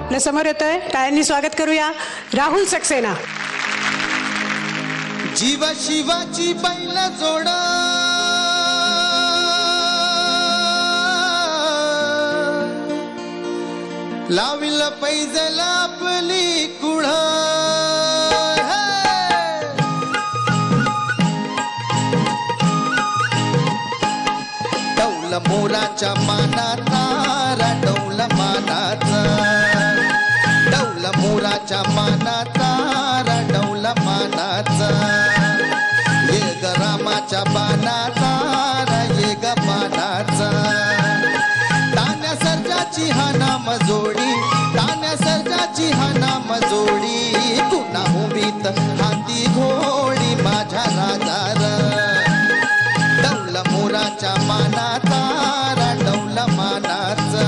आपल्या समोर येतोय, टाळ्यांनी स्वागत करूया राहुल सक्सेना. जीवा शिवाची बैल जोड लाविल पैजल आपली कुळ डौल मोराच्या मानाचा डौल मानाचा डौल मोराच्या मानाचा डौल मानाचा ये ग रामाच्या बाणाचा ये ग बाणाचा तान्या सर्जाची हा नाम जोडी तान्या सर्जाची हा नाम जोडी पुन्हा उभीत हाती घोडी माझ्या राजार डौल मोराच्या मानाचा डौल मानाचा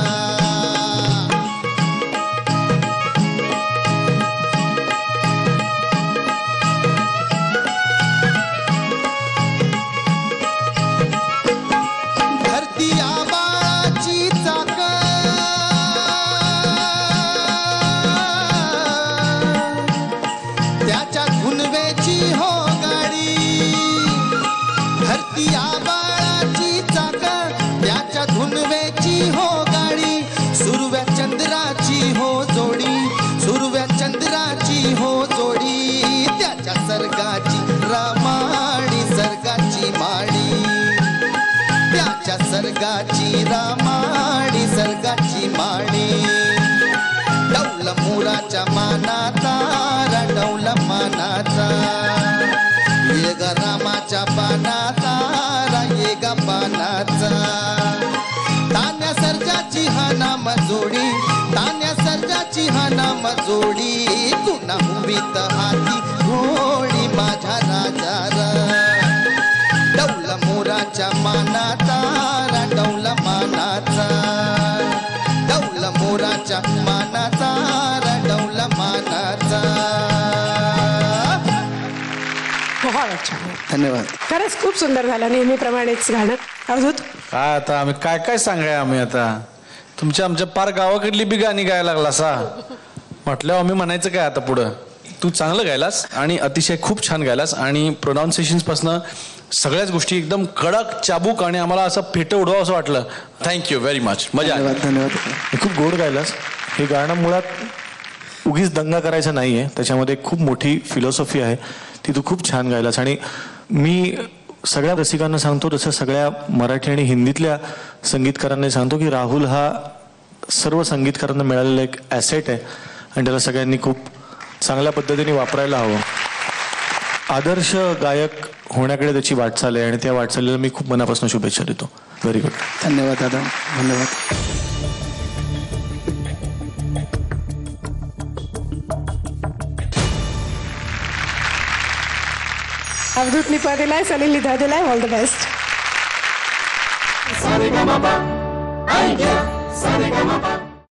सर्गाची रामाडी सर्गाची माडी डौल मोराच्या मानाचा डौल मानाचा ये ग रामाच्या बाणाचा ये ग बाणाचा तान्या सर्जाची हा नाम जोडी तान्या सर्जाची हा नाम जोडी पुन्हा उभीत हाती घोडी माझ्या राजा डौल मोराच्या मानाचा डौल मानाचा डौल मोराच्या मानाचा डौल मानाचा. बहुत छान, धन्यवाद. खरंच खूप सुंदर झालं, नेहमीप्रमाणेच गाणं. अवधूत काय आता आम्ही काय काय सांगाय आम्ही आता आमच्या पार गावाकडली बी गाणी गायला लागला सा म्हटल्यावर आम्ही म्हणायचं काय आता पुढं. तू चांगलं गायलास आणि अतिशय खूप छान गायलास आणि प्रोनाऊन्सिएशन्स पासनं सगळ्याच गोष्टी एकदम कडक चाबूक आणि आम्हाला असं फेटं उडवा असं वाटलं. Thank you very much. मजा. धन्यवाद. खूप गोड गायलास. हे गाणं मुळात उगीच दंगा करायचं नाहीये, त्याच्यामध्ये खूप मोठी फिलॉसॉफी आहे, ती तू खूप छान गायलास. आणि मी सगळ्या रसिकांना सांगतो, तसं सगळ्या मराठी आणि हिंदीतल्या संगीतकारांना सांगतो की राहुल हा सर्व संगीतकारांना मिळालेला एक ॲसेट आहे आणि त्याला सगळ्यांनी खूप चांगल्या पद्धतीने वापरायला हवं. आदर्श गायक होण्याकडे त्याची वाटचाल आहे आणि त्या वाटचालीला मी खूप मनापासून शुभेच्छा देतो. Very good. धन्यवाद दादा. धन्यवाद. अवधूत निपा दिलाय, सलील लिधा दिलाय. All the best. सारेगामापा